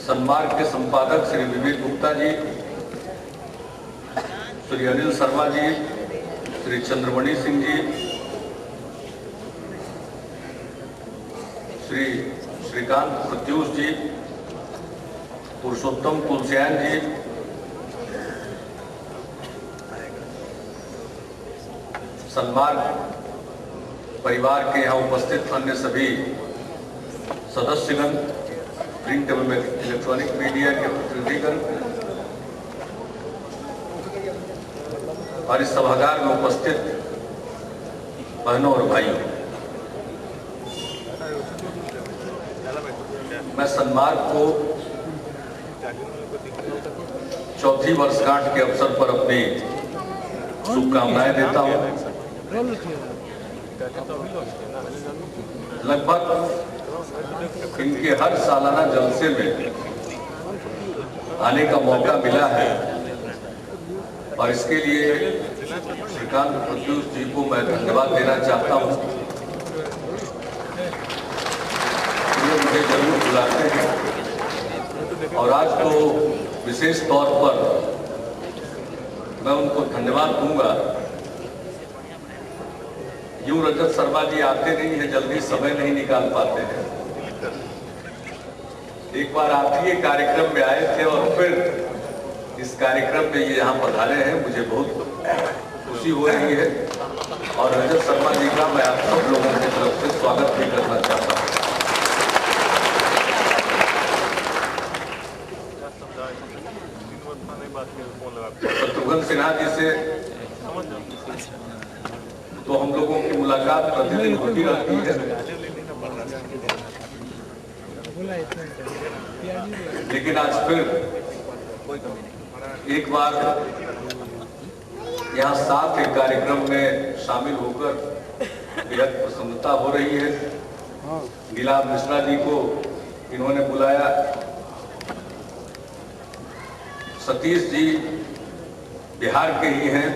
सन्मार्ग के संपादक श्री विवेक गुप्ता जी, श्री अनिल शर्मा जी, श्री चंद्रमणि सिंह जी, श्री श्रीकांत प्रत्युष जी, पुरुषोत्तम तुलसियान जी, सन्मार्ग परिवार के यहाँ उपस्थित अन्य सभी सदस्यगण, प्रिंट एवं इलेक्ट्रॉनिक मीडिया के प्रतिनिधिगण और इस सभागार में उपस्थित बहनों और भाइयों, मैं सन्मार्ग को चौथी वर्षगांठ के अवसर पर अपनी शुभकामनाएं देता हूं। लगभग इनके हर सालाना जलसे में आने का मौका मिला है और इसके लिए श्रीकांत प्रत्युष जी को मैं धन्यवाद देना चाहता हूं। ये मुझे जरूर बुलाते हैं और आज तो विशेष तौर पर मैं उनको धन्यवाद दूंगा। यूं रजत शर्मा जी आते नहीं है, जल्दी समय नहीं निकाल पाते हैं। एक बार आप ही कार्यक्रम में आए थे और फिर इस कार्यक्रम में ये यहाँ पधारे हैं, मुझे बहुत खुशी हो रही है और रजत शर्मा जी का मैं आप सब लोगों की तरफ से स्वागत भी करना चाहता हूँ। शत्रुघ्न सिन्हा जी से तो हम लोगों की मुलाकात प्रतिदिन होती रहती है, लेकिन आज फिर एक बार यहाँ साथ एक कार्यक्रम में शामिल होकर बेहद प्रसन्नता हो रही है। नीलाम मिश्रा जी को इन्होंने बुलाया, सतीश जी बिहार के ही हैं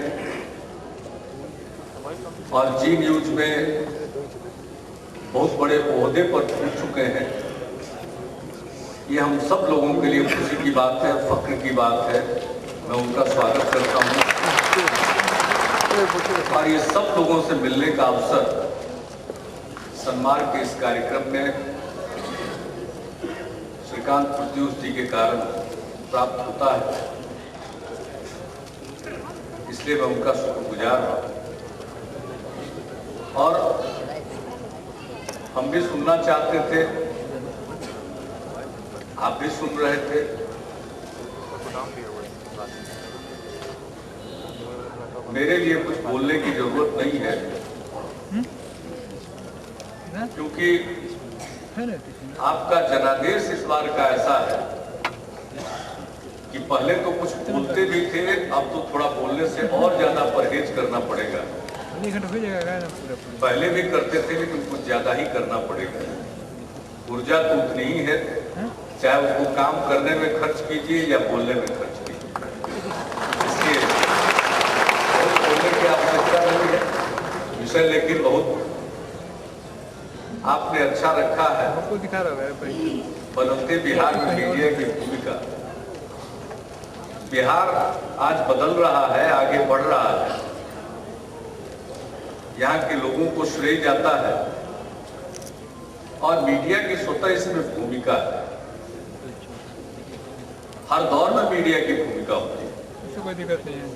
और जी न्यूज में बहुत बड़े ओहदे पर पहुंच चुके हैं। ये हम सब लोगों के लिए खुशी की बात है, फख्र की बात है। मैं उनका स्वागत करता हूं और ये सब लोगों से मिलने का अवसर सन्मार्ग के इस कार्यक्रम में श्रीकांत प्रत्युष जी के कारण प्राप्त होता है, इसलिए मैं उनका शुक्रगुजार हूं। और हम भी सुनना चाहते थे, आप भी सुन रहे थे। मेरे लिए कुछ बोलने की जरूरत नहीं है, क्योंकि आपका जनादेश इस बार का ऐसा है कि पहले तो कुछ बोलते भी थे, अब तो थोड़ा बोलने से और ज्यादा परहेज करना पड़ेगा। पहले भी करते थे लेकिन कुछ ज्यादा ही करना पड़ेगा। ऊर्जा तो उतनी ही है, चाहे उसको काम करने में खर्च कीजिए या बोलने में खर्च कीजिए। इसलिए बोलने की आवश्यकता नहीं है, विषय लेकिन बहुत आपने अच्छा रखा है। बदलते बिहार में मीडिया की भूमिका। बिहार आज बदल रहा है, आगे बढ़ रहा है, यहाँ के लोगों को श्रेय जाता है और मीडिया की स्वतः इसमें भूमिका है। हर दौर में मीडिया की भूमिका होती है, कोई दिक्कत नहीं है।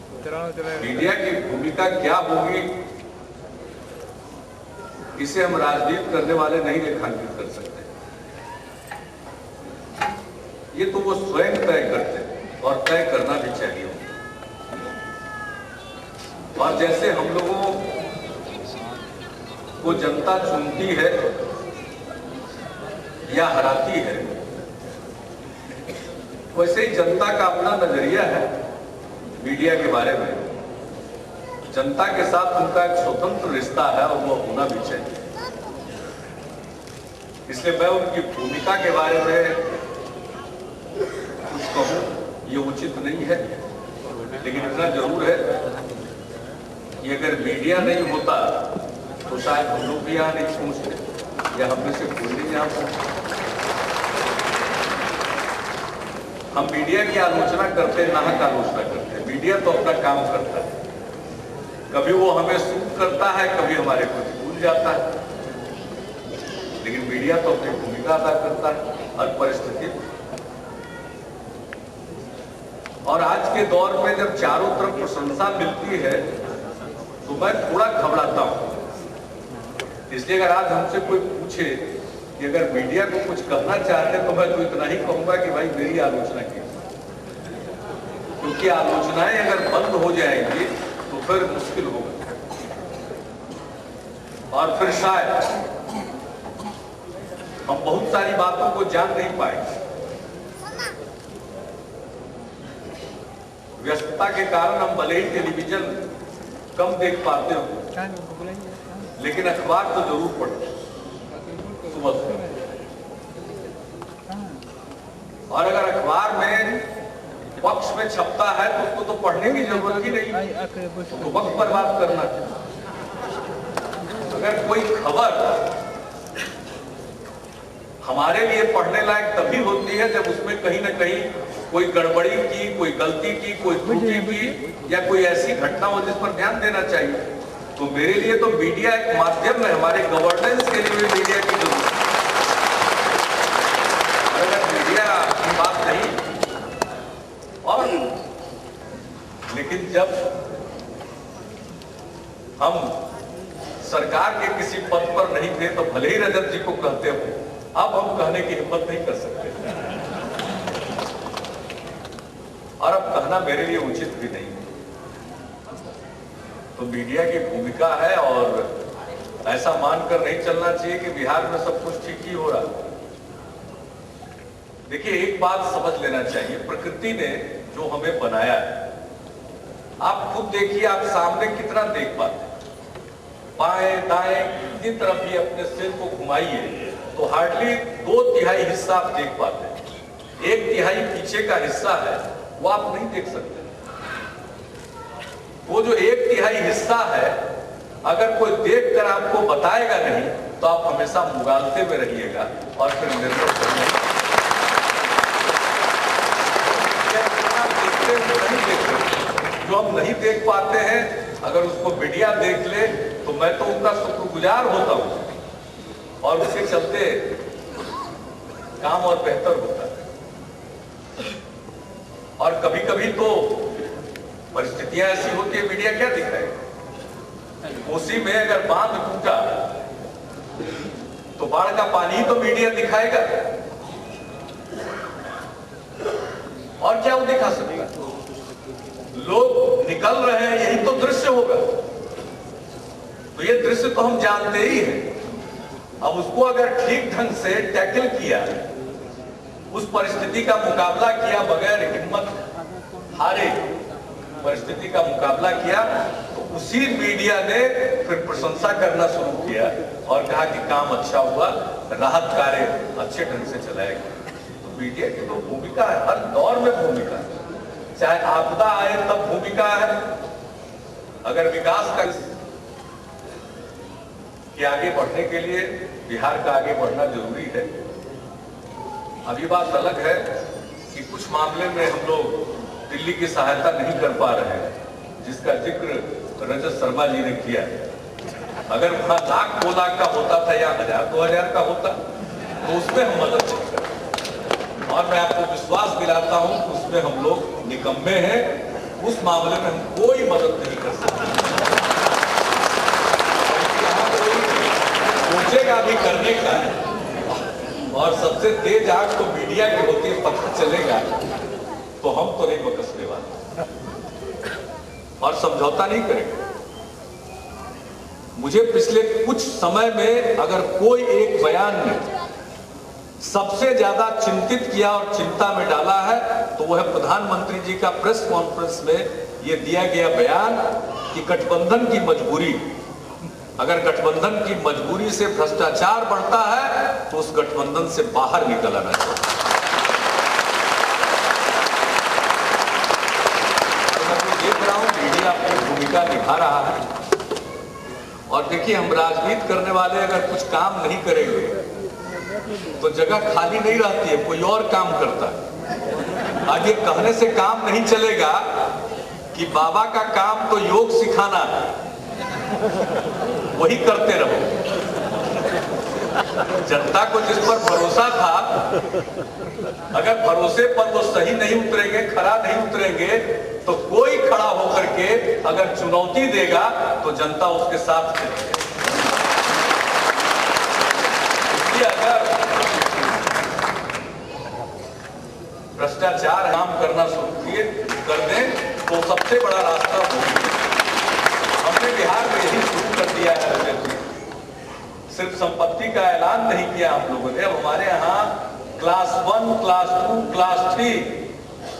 मीडिया की भूमिका क्या होगी, इसे हम राजनीति करने वाले नहीं रेखांकित कर सकते। ये तो वो स्वयं तय करते हैं और तय करना भी चाहिए। और जैसे हम लोगों को जनता चुनती है या हराती है, वैसे ही जनता का अपना नजरिया है मीडिया के बारे में। जनता के साथ उनका एक स्वतंत्र रिश्ता है और वो होना भी चाहिए। इसलिए मैं उनकी भूमिका के बारे में कुछ कहूं ये उचित नहीं है, लेकिन इतना जरूर है कि अगर मीडिया नहीं होता तो शायद हम लोग भी यहाँ नहीं पहुंचते या हम में से कोई नहीं यहाँ पहुंचते। हम मीडिया की आलोचना करते, नाहक आलोचना करते हैं। मीडिया तो अपना काम करता है, कभी वो हमें सूट करता है, कभी हमारे प्रतिकूल जाता है, लेकिन मीडिया तो अपनी भूमिका अदा करता है हर परिस्थिति में। और आज के दौर में जब चारों तरफ प्रशंसा मिलती है तो मैं थोड़ा घबराता हूं। इसलिए अगर आज हमसे कोई पूछे कि अगर मीडिया को कुछ कहना चाहते हैं तो मैं तो इतना ही कहूंगा कि भाई मेरी आलोचना कीजिए, क्योंकि आलोचनाएं अगर बंद हो जाएंगी तो फिर मुश्किल होगा और फिर शायद हम बहुत सारी बातों को जान नहीं पाएंगे। व्यस्तता के कारण हम भले ही टेलीविजन कम देख पाते हो, लेकिन अखबार तो जरूर पढ़ते सुबह से। और अगर अखबार में पक्ष में छपता है तो उसको तो पढ़ने की जरूरत ही नहीं, तो वक्त बर्बाद करना। अगर कोई खबर हमारे लिए पढ़ने लायक तभी होती है जब उसमें कहीं ना कहीं कोई गड़बड़ी की, कोई गलती की, कोई त्रुटि की या कोई ऐसी घटना हो जिस पर ध्यान देना चाहिए। तो मेरे लिए तो मीडिया एक माध्यम है, हमारे गवर्नेंस के लिए भी मीडिया की जरूरत है। अगर मीडिया की बात नहीं और लेकिन जब हम सरकार के किसी पद पर नहीं थे तो भले ही रजत जी को कहते हो, अब हम कहने की हिम्मत नहीं कर सकते और अब कहना मेरे लिए उचित भी नहीं। तो मीडिया की भूमिका है और ऐसा मानकर नहीं चलना चाहिए कि बिहार में सब कुछ ठीक ही हो रहा। देखिए, एक बात समझ लेना चाहिए, प्रकृति ने जो हमें बनाया है, आप खुद देखिए, आप सामने कितना देख पाते हैं। बाएं दाएं कितनी तरफ भी अपने सिर को घुमाइए तो हार्डली 2/3 हिस्सा आप देख पाते हैं। 1/3 पीछे का हिस्सा है वो आप नहीं देख सकते। वो जो 1/3 हिस्सा है, अगर कोई देखकर आपको बताएगा नहीं तो आप हमेशा मुगालते में रहिएगा और फिर निर्भर करेंगे। जो हम नहीं देख पाते हैं, अगर उसको मीडिया देख ले तो मैं तो उनका शुक्रगुजार होता हूं और उसके चलते काम और बेहतर होता है। और कभी कभी तो परिस्थितियां ऐसी होती है, मीडिया क्या दिखाएगा। उसी में अगर बांध टूटा तो बाढ़ का पानी ही तो मीडिया दिखाएगा और क्या वो दिखा सकेगा। लोग निकल रहे हैं, यही तो दृश्य होगा। तो ये दृश्य तो हम जानते ही हैं। अब उसको अगर ठीक ढंग से टैकल किया, उस परिस्थिति का मुकाबला किया, बगैर हिम्मत हारे परिस्थिति का मुकाबला किया, तो उसी मीडिया ने फिर प्रशंसा करना शुरू किया और कहा कि काम अच्छा हुआ, राहत कार्य अच्छे ढंग से चलाया गया। तो मीडिया की तो भूमिका है, हर दौर में भूमिका है। चाहे आपदा आए तब भूमिका है, अगर विकास का कि आगे बढ़ने के लिए बिहार का आगे बढ़ना जरूरी है। अभी बात अलग है कि कुछ मामले में हम लोग दिल्ली की सहायता नहीं कर पा रहे हैं, जिसका जिक्र रजत शर्मा जी ने किया। अगर वहां 1,00,000 2 लाख का होता था या 1,000 2 हज़ार का होता तो उसमें हम मदद नहीं करते। और मैं आपको विश्वास दिलाता हूं कि उसमें हम लोग निकम्मे हैं, उस मामले में हम कोई मदद नहीं कर सकते। सोचेगा भी करने का है और सबसे तेज आंख तो मीडिया की होती है, पता चलेगा तो हम तो नहीं बकसने वाले और समझौता नहीं करेंगे। मुझे पिछले कुछ समय में अगर कोई एक बयान ने सबसे ज्यादा चिंतित किया और चिंता में डाला है तो वह है प्रधानमंत्री जी का प्रेस कॉन्फ्रेंस में यह दिया गया बयान कि गठबंधन की मजबूरी, अगर गठबंधन की मजबूरी से भ्रष्टाचार बढ़ता है तो उस गठबंधन से बाहर निकल आना चाहिए। मैं तो देख रहा हूं मीडिया अपनी भूमिका निभा रहा है और देखिए, हम राजनीति करने वाले अगर कुछ काम नहीं करेंगे तो जगह खाली नहीं रहती है, कोई और काम करता है। आज ये कहने से काम नहीं चलेगा कि बाबा का काम तो योग सिखाना है, वही करते रहो। जनता को जिस पर भरोसा था, अगर भरोसे पर वो सही नहीं उतरेंगे, खरा नहीं उतरेंगे, तो कोई खड़ा होकर के अगर चुनौती देगा तो जनता उसके साथ चलेगी। इसलिए अगर भ्रष्टाचार काम करना शुरू कर दें तो सबसे बड़ा रास्ता हमने बिहार में यही शुरू कर दिया है। सिर्फ संपत्ति का ऐलान नहीं किया हम लोगों ने, अब हमारे यहाँ क्लास 1, क्लास 2, क्लास 3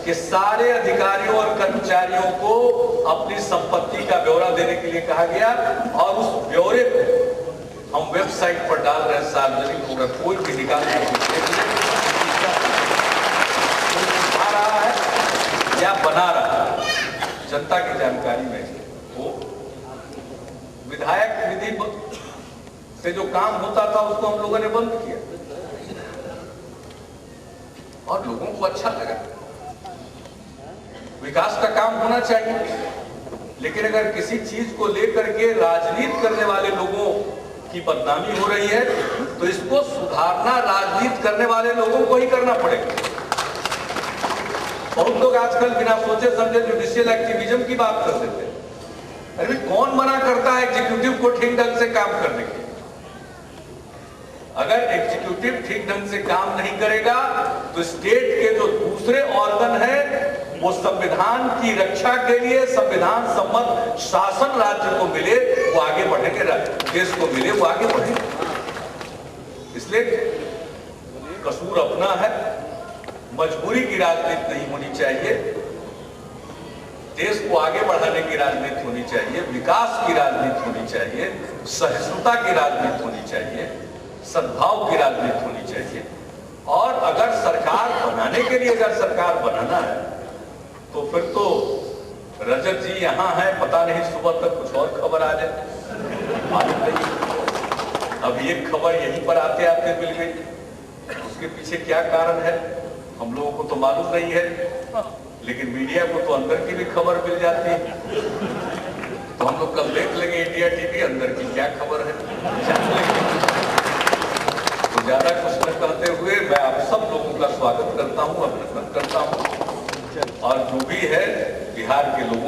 के सारे अधिकारियों और कर्मचारियों को अपनी संपत्ति का ब्यौरा देने के लिए कहा गया और उस ब्यौरे को हम वेबसाइट पर डाल रहे हैं, सार्वजनिक होगा, कोई भी निकाल रहा है या बना रहा है, जनता की जानकारी में वो विधायक निधि से जो काम होता था उसको हम लोगों ने बंद किया और लोगों को अच्छा लगा। विकास का काम होना चाहिए, लेकिन अगर किसी चीज को लेकर के राजनीति करने वाले लोगों की बदनामी हो रही है तो इसको सुधारना राजनीति करने वाले लोगों को ही करना पड़ेगा। बहुत लोग आजकल बिना सोचे समझे जुडिशियल एक्टिविज्म की बात कर देते हैं। अरे कौन मना करता है एग्जीक्यूटिव को ठीक ढंग से काम करने के? अगर एग्जीक्यूटिव ठीक ढंग से काम नहीं करेगा तो स्टेट के जो दूसरे ऑर्गन है वो संविधान की रक्षा के लिए संविधान सम्मत शासन राज्य को मिले वो आगे बढ़ेंगे, देश को मिले वो आगे बढ़ेंगे। इसलिए कसूर अपना है, मजबूरी की राजनीति नहीं होनी चाहिए, देश को आगे बढ़ाने की राजनीति होनी चाहिए, विकास की राजनीति होनी चाहिए, सहिष्णुता की राजनीति होनी चाहिए, सद्भाव की राजनीति होनी चाहिए। और अगर सरकार बनाने के लिए अगर सरकार बनाना है तो फिर तो रजत जी यहाँ है, पता नहीं सुबह तक कुछ और खबर आ जाए, मालूम नहीं। अब ये खबर यहीं पर आते आते मिल गई, उसके पीछे क्या कारण है हम लोगों को तो मालूम नहीं है, लेकिन मीडिया को तो अंदर की भी खबर मिल जाती है। तो हम लोग कल देख लेंगे इंडिया टीवी अंदर की क्या खबर है, जान लेंगे। तो ज्यादा कुछ न कहते हुए मैं आप सब लोगों का स्वागत करता हूँ, अभिनंदन करता हूँ और जो भी है बिहार के लोगों